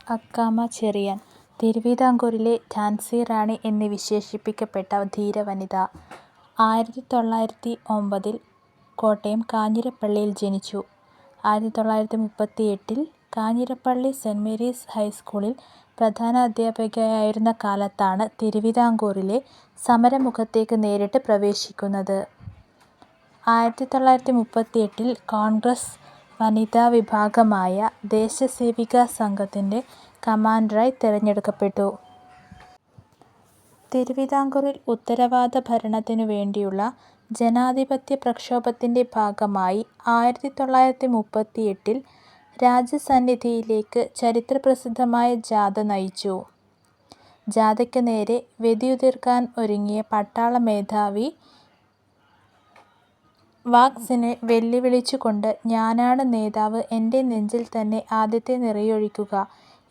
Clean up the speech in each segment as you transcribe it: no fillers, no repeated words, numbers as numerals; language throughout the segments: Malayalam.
അക്കാമ ചെറിയാൻ തിരുവിതാംകൂറിലെ ഝാൻസി റാണി എന്ന് വിശേഷിപ്പിക്കപ്പെട്ട ധീരവനിത. 1909 കോട്ടയം കാഞ്ഞിരപ്പള്ളിയിൽ ജനിച്ചു. 1938 കാഞ്ഞിരപ്പള്ളി സെന്റ് മേരീസ് ഹൈസ്കൂളിൽ പ്രധാനാധ്യാപികയായിരുന്ന കാലത്താണ് തിരുവിതാംകൂറിലെ സമരമുഖത്തേക്ക് നേരിട്ട് പ്രവേശിക്കുന്നത്. 1938 കോൺഗ്രസ് വനിതാ വിഭാഗമായ ദേശസേവികാ സംഘത്തിൻ്റെ കമാൻഡറായി തിരഞ്ഞെടുക്കപ്പെട്ടു. തിരുവിതാംകൂറിൽ ഉത്തരവാദ ഭരണത്തിനു വേണ്ടിയുള്ള ജനാധിപത്യ പ്രക്ഷോഭത്തിൻ്റെ ഭാഗമായി 1938 രാജസന്നിധിയിലേക്ക് ചരിത്രപ്രസിദ്ധമായ ജാഥ നയിച്ചു. ജാഥയ്ക്ക് നേരെ വെടിയുതിർക്കാൻ ഒരുങ്ങിയ പട്ടാള മേധാവി വാക്സിനെ വെല്ലുവിളിച്ചുകൊണ്ട് "ഞാനാണ് നേതാവ്, എൻ്റെ നെഞ്ചിൽ തന്നെ ആദ്യത്തെ നിറയൊഴിക്കുക"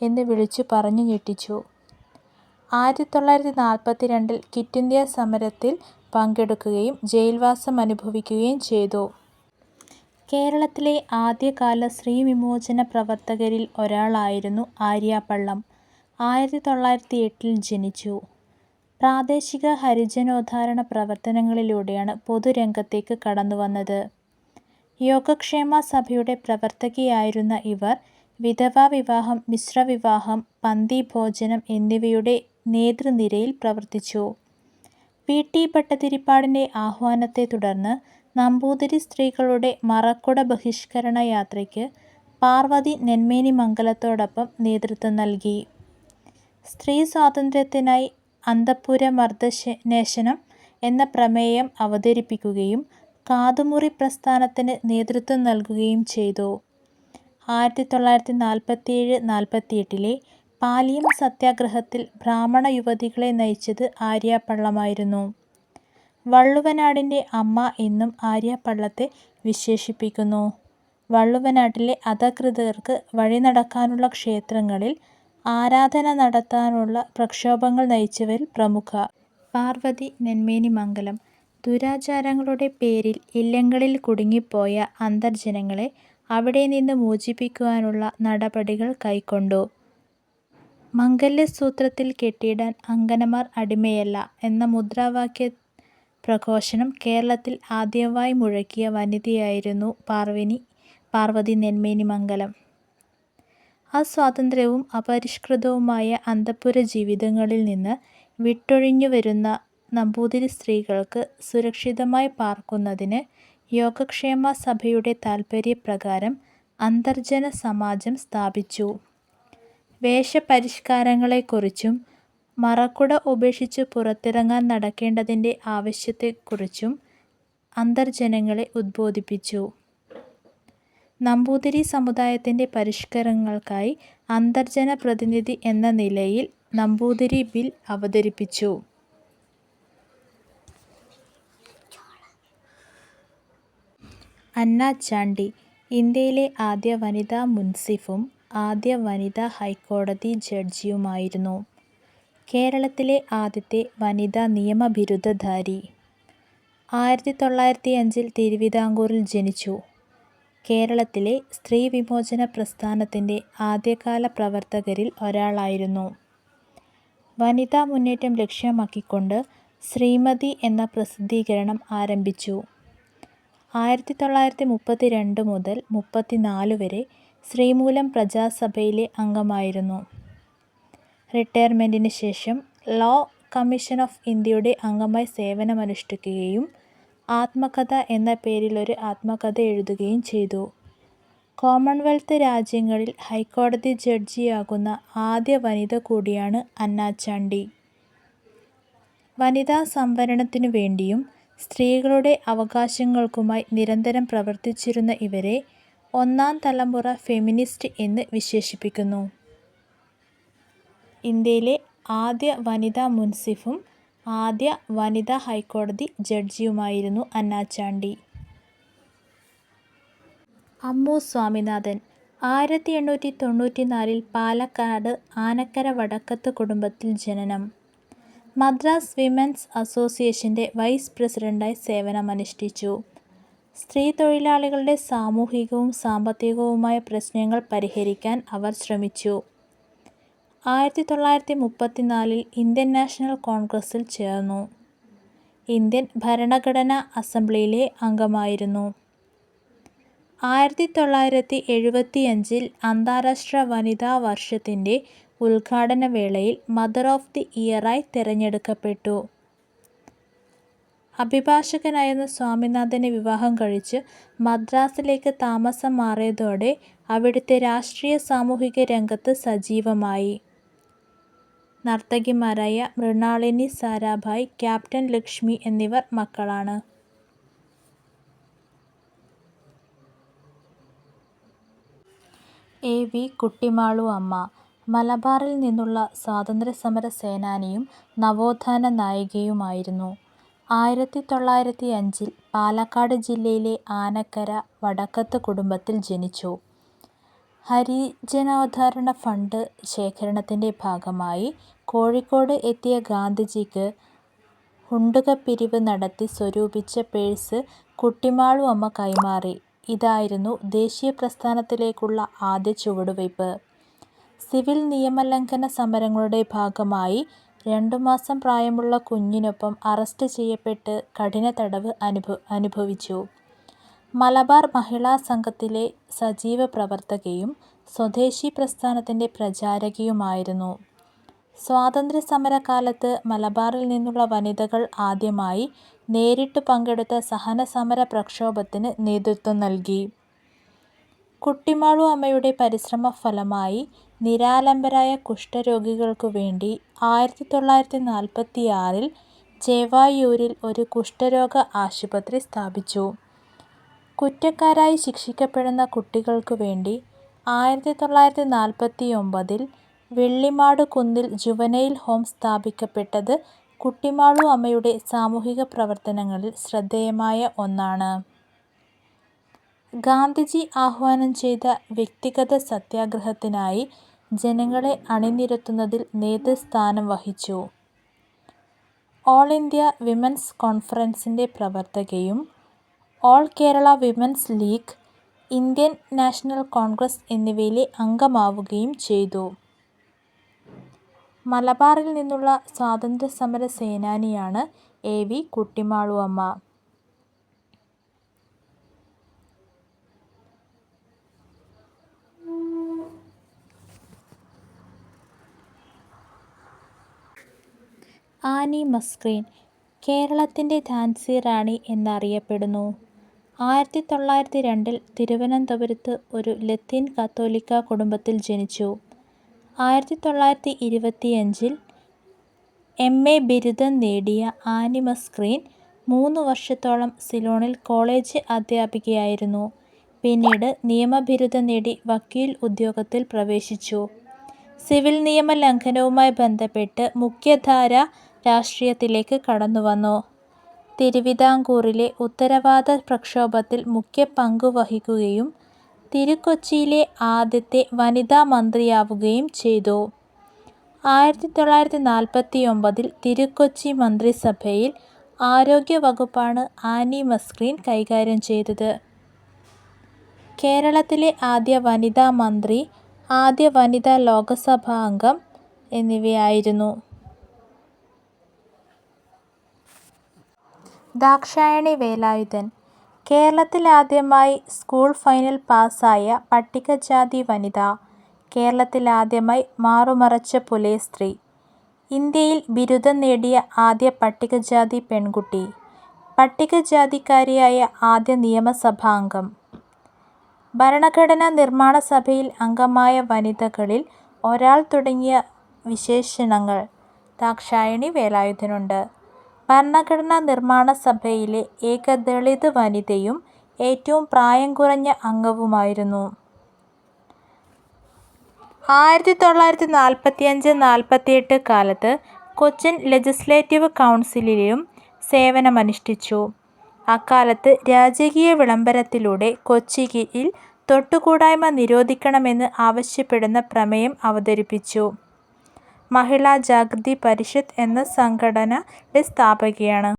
എന്ന് വിളിച്ചു പറഞ്ഞു ഞെട്ടിച്ചു. 1942 ക്വിറ്റ് ഇന്ത്യാ സമരത്തിൽ പങ്കെടുക്കുകയും ജയിൽവാസം അനുഭവിക്കുകയും ചെയ്തു. കേരളത്തിലെ ആദ്യകാല സ്ത്രീവിമോചന പ്രവർത്തകരിൽ ഒരാളായിരുന്നു ആര്യ പള്ളം. 1908 ജനിച്ചു. പ്രാദേശിക ഹരിജനോദ്ധാരണ പ്രവർത്തനങ്ങളിലൂടെയാണ് പൊതുരംഗത്തേക്ക് കടന്നുവന്നത്. യോഗക്ഷേമ സഭയുടെ പ്രവർത്തകയായിരുന്ന ഇവർ വിധവാ വിവാഹം, മിശ്രവിവാഹം, പന്തിഭോജനം എന്നിവയുടെ നേതൃനിരയിൽ പ്രവർത്തിച്ചു. വി. ടി. ഭട്ടതിരിപ്പാടിൻ്റെ ആഹ്വാനത്തെ തുടർന്ന് നമ്പൂതിരി സ്ത്രീകളുടെ മറക്കുട ബഹിഷ്കരണ യാത്രയ്ക്ക് പാർവതി നെന്മേനിമംഗലത്തോടൊപ്പം നേതൃത്വം നൽകി. സ്ത്രീ സ്വാതന്ത്ര്യത്തിനായി അന്തഃപുരമർദ്ദനേഷണം എന്ന പ്രമേയം അവതരിപ്പിക്കുകയും കാതുമുറി പ്രസ്ഥാനത്തിന് നേതൃത്വം നൽകുകയും ചെയ്തു. 1947-48 പാലിയം സത്യാഗ്രഹത്തിൽ ബ്രാഹ്മണ യുവതികളെ നയിച്ചത് ആര്യ പള്ളമായിരുന്നു. വള്ളുവനാടിൻ്റെ അമ്മ എന്നും ആര്യ പള്ളത്തെ വിശേഷിപ്പിക്കുന്നു. വള്ളുവനാട്ടിലെ അധകൃതർക്ക് വഴിനടക്കാനുള്ള, ക്ഷേത്രങ്ങളിൽ ആരാധന നടത്താനുള്ള പ്രക്ഷോഭങ്ങൾ നയിച്ചവരിൽ പ്രമുഖ. പാർവതി നെന്മേനിമംഗലം. ദുരാചാരങ്ങളുടെ പേരിൽ ഇല്ലങ്ങളിൽ കുടുങ്ങിപ്പോയ അന്തർജനങ്ങളെ അവിടെ നിന്ന് മോചിപ്പിക്കുവാനുള്ള നടപടികൾ കൈക്കൊണ്ടു. മംഗല്യസൂത്രത്തിൽ കെട്ടിയിടാൻ അങ്കനമാർ അടിമയല്ല എന്ന മുദ്രാവാക്യ പ്രഘോഷണം കേരളത്തിൽ ആദ്യമായി മുഴക്കിയ വനിതയായിരുന്നു പാർവതി നെന്മേനിമംഗലം. അസ്വതന്ത്രവും അപരിഷ്കൃതവുമായ അന്തഃപുര ജീവിതങ്ങളിൽ നിന്ന് വിട്ടൊഴിഞ്ഞുവരുന്ന നമ്പൂതിരി സ്ത്രീകൾക്ക് സുരക്ഷിതമായി പാർക്കുന്നതിന് യോഗക്ഷേമ സഭയുടെ താൽപര്യപ്രകാരം അന്തർജന സമാജം സ്ഥാപിച്ചു. വേഷപരിഷ്കാരങ്ങളെക്കുറിച്ചും മറക്കുട ഉപേക്ഷിച്ച് പുറത്തിറങ്ങാൻ നടക്കേണ്ടതിൻ്റെ ആവശ്യത്തെക്കുറിച്ചും അന്തർജനങ്ങളെ ഉദ്ബോധിപ്പിച്ചു. നമ്പൂതിരി സമുദായത്തിൻ്റെ പരിഷ്കാരങ്ങൾക്കായി അന്തർജന പ്രതിനിധി എന്ന നിലയിൽ നമ്പൂതിരി ബിൽ അവതരിപ്പിച്ചു. അന്ന ചാണ്ടി ഇന്ത്യയിലെ ആദ്യ വനിതാ മുൻസിഫും ആദ്യ വനിതാ ഹൈക്കോടതി ജഡ്ജിയുമായിരുന്നു. കേരളത്തിലെ ആദ്യത്തെ വനിതാ നിയമ ബിരുദധാരി. 1905 തിരുവിതാംകൂറിൽ ജനിച്ചു. കേരളത്തിലെ സ്ത്രീവിമോചന പ്രസ്ഥാനത്തിൻ്റെ ആദ്യകാല പ്രവർത്തകരിൽ ഒരാളായിരുന്നു. വനിതാ മുന്നേറ്റം ലക്ഷ്യമാക്കിക്കൊണ്ട് ശ്രീമതി എന്ന പ്രസിദ്ധീകരണം ആരംഭിച്ചു. 1932 മുതൽ 1934 വരെ ശ്രീമൂലം പ്രജാസഭയിലെ അംഗമായിരുന്നു. റിട്ടയർമെൻറ്റിന് ശേഷം ലോ കമ്മീഷൻ ഓഫ് ഇന്ത്യയുടെ അംഗമായി സേവനമനുഷ്ഠിക്കുകയും ആത്മകഥ എന്ന പേരിലൊരു ആത്മകഥ എഴുതുകയും ചെയ്തു. കോമൺവെൽത്ത് രാജ്യങ്ങളിൽ ഹൈക്കോടതി ജഡ്ജിയാകുന്ന ആദ്യ വനിത കൂടിയാണ് അന്ന ചാണ്ടി. വനിതാ സംവരണത്തിനു വേണ്ടിയും സ്ത്രീകളുടെ അവകാശങ്ങൾക്കുമായി നിരന്തരം പ്രവർത്തിച്ചിരുന്ന ഇവരെ ഒന്നാം തലമുറ ഫെമിനിസ്റ്റ് എന്ന് വിശേഷിപ്പിക്കുന്നു. ഇന്ത്യയിലെ ആദ്യ വനിതാ മുൻസിഫും ആദ്യ വനിതാ ഹൈക്കോടതി ജഡ്ജിയുമായിരുന്നു അന്ന ചാണ്ടി. അമ്മു സ്വാമിനാഥൻ. 1894 പാലക്കാട് ആനക്കര വടക്കത്ത് കുടുംബത്തിൽ ജനനം. മദ്രാസ് വിമൻസ് അസോസിയേഷൻ്റെ വൈസ് പ്രസിഡന്റായി സേവനമനുഷ്ഠിച്ചു. സ്ത്രീ തൊഴിലാളികളുടെ സാമൂഹികവും സാമ്പത്തികവുമായ പ്രശ്നങ്ങൾ പരിഹരിക്കാൻ അവർ ശ്രമിച്ചു. 1934 ഇന്ത്യൻ നാഷണൽ കോൺഗ്രസ്സിൽ ചേർന്നു. ഇന്ത്യൻ ഭരണഘടനാ അസംബ്ലിയിലെ അംഗമായിരുന്നു. 1975 അന്താരാഷ്ട്ര വനിതാ വർഷത്തിൻ്റെ ഉദ്ഘാടന വേളയിൽ മദർ ഓഫ് ദി ഇയറായി തിരഞ്ഞെടുക്കപ്പെട്ടു. അഭിഭാഷകനായിരുന്ന സ്വാമിനാഥനെ വിവാഹം കഴിച്ച് മദ്രാസിലേക്ക് താമസം മാറിയതോടെ അവിടുത്തെ രാഷ്ട്രീയ സാമൂഹിക രംഗത്ത് സജീവമായി. നർത്തകിമാരായ മൃണാളിനി സാരാഭായ്, ക്യാപ്റ്റൻ ലക്ഷ്മി എന്നിവർ മക്കളാണ്. എ.വി. കുട്ടിമാളു അമ്മ മലബാറിൽ നിന്നുള്ള സ്വാതന്ത്ര്യസമര സേനാനിയും നവോത്ഥാന നായികയുമായിരുന്നു. 1905 പാലക്കാട് ജില്ലയിലെ ആനക്കര വടക്കത്ത് കുടുംബത്തിൽ ജനിച്ചു. ഹരിജനോദ്ധാരണ ഫണ്ട് ശേഖരണത്തിൻ്റെ ഭാഗമായി കോഴിക്കോട് എത്തിയ ഗാന്ധിജിക്ക് ഹുണ്ടുകപ്പിരിവ് നടത്തി സ്വരൂപിച്ച പേഴ്സ് കുട്ടിമാളു അമ്മ കൈമാറി. ഇതായിരുന്നു ദേശീയ പ്രസ്ഥാനത്തിലേക്കുള്ള ആദ്യ ചുവടുവയ്പ്. സിവിൽ നിയമലംഘന സമരങ്ങളുടെ ഭാഗമായി 2 മാസം പ്രായമുള്ള കുഞ്ഞിനൊപ്പം അറസ്റ്റ് ചെയ്യപ്പെട്ട് കഠിന തടവ് അനുഭവിച്ചു. മലബാർ മഹിളാ സംഘത്തിലെ സജീവ പ്രവർത്തകയും സ്വദേശി പ്രസ്ഥാനത്തിൻ്റെ പ്രചാരകയുമായിരുന്നു. സ്വാതന്ത്ര്യസമരകാലത്ത് മലബാറിൽ നിന്നുള്ള വനിതകൾ ആദ്യമായി നേരിട്ട് പങ്കെടുത്ത സഹനസമര പ്രക്ഷോഭത്തിന് നേതൃത്വം നൽകി. കുട്ടിമാളു അമ്മയുടെ പരിശ്രമഫലമായി നിരാലംബരായ കുഷ്ഠരോഗികൾക്കു വേണ്ടി 1946 ചേവായൂരിൽ ഒരു കുഷ്ഠരോഗ ആശുപത്രി സ്ഥാപിച്ചു. കുറ്റക്കാരായി ശിക്ഷിക്കപ്പെടുന്ന കുട്ടികൾക്കു വേണ്ടി 1949 വെള്ളിമാട് കുന്നിൽ ജുവനൈൽ ഹോം സ്ഥാപിക്കപ്പെട്ടത് കുട്ടിമാളു അമ്മയുടെ സാമൂഹിക പ്രവർത്തനങ്ങളിൽ ശ്രദ്ധേയമായ ഒന്നാണ്. ഗാന്ധിജി ആഹ്വാനം ചെയ്ത വ്യക്തിഗത സത്യാഗ്രഹത്തിനായി ജനങ്ങളെ അണിനിരത്തുന്നതിൽ നേതൃസ്ഥാനം വഹിച്ചു. ഓൾ ഇന്ത്യ വിമൻസ് കോൺഫറൻസിൻ്റെ പ്രവർത്തകയും all Kerala women's league, Indian national Congress എന്നിവയിലെ അംഗമാവുകയും ചെയ്തു. മലബാറിൽ നിന്നുള്ള സ്വാതന്ത്ര്യസമര സേനാനിയാണ് എ.വി. കുട്ടിമാളു അമ്മ. ആനി മസ്ക്രീൻ കേരളത്തിൻ്റെ ഝാൻസി റാണി എന്നറിയപ്പെടുന്നു. 1902 തിരുവനന്തപുരത്ത് ഒരു ലത്തീൻ കത്തോലിക്ക കുടുംബത്തിൽ ജനിച്ചു. 1925 എം.എ. ബിരുദം നേടിയ ആനി മസ്ക്രീൻ 3 വർഷത്തോളം സിലോണിൽ കോളേജ് അധ്യാപികയായിരുന്നു. പിന്നീട് നിയമബിരുദം നേടി വക്കീൽ ഉദ്യോഗത്തിൽ പ്രവേശിച്ചു. സിവിൽ നിയമ ലംഘനവുമായി ബന്ധപ്പെട്ട് മുഖ്യധാര രാഷ്ട്രീയത്തിലേക്ക് കടന്നുവന്നു. തിരുവിതാംകൂറിലെ ഉത്തരവാദ പ്രക്ഷോഭത്തിൽ മുഖ്യ പങ്കുവഹിക്കുകയും തിരുക്കൊച്ചിയിലെ ആദ്യത്തെ വനിതാ മന്ത്രിയാവുകയും ചെയ്തു. 1949 തിരുക്കൊച്ചി മന്ത്രിസഭയിൽ ആരോഗ്യവകുപ്പാണ് ആനി മസ്ക്രീൻ കൈകാര്യം ചെയ്തത്. കേരളത്തിലെ ആദ്യ വനിതാ മന്ത്രി, ആദ്യ വനിതാ ലോകസഭാംഗം എന്നിവയായിരുന്നു. ദാക്ഷായണി വേലായുധൻ കേരളത്തിൽ ആദ്യമായി സ്കൂൾ ഫൈനൽ പാസ്സായ പട്ടികജാതി വനിത. കേരളത്തിൽ ആദ്യമായി മാറുമറച്ച പുലയ സ്ത്രീ. ഇന്ത്യയിൽ ബിരുദം നേടിയ ആദ്യ പട്ടികജാതി പെൺകുട്ടി. പട്ടികജാതിക്കാരിയായ ആദ്യ നിയമസഭാംഗം. ഭരണഘടനാ നിർമ്മാണ സഭയിൽ അംഗമായ വനിതകളിൽ ഒരാൾ തുടങ്ങിയ വിശേഷണങ്ങൾ ദാക്ഷായണി വേലായുധനുണ്ട്. ഭരണഘടനാ നിർമ്മാണ സഭയിലെ ഏക ദളിത് വനിതയും ഏറ്റവും പ്രായം കുറഞ്ഞ അംഗവുമായിരുന്നു. 1945-48 കാലത്ത് കൊച്ചിൻ ലെജിസ്ലേറ്റീവ് കൗൺസിലിലും സേവനമനുഷ്ഠിച്ചു. അക്കാലത്ത് രാജകീയ വിളംബരത്തിലൂടെ കൊച്ചിയിൽ തൊട്ടുകൂടായ്മ നിരോധിക്കണമെന്ന് ആവശ്യപ്പെടുന്ന പ്രമേയം അവതരിപ്പിച്ചു. മഹിളാ ജാഗൃതി പരിഷത്ത് എന്ന സംഘടനയുടെ സ്ഥാപകയാണ്.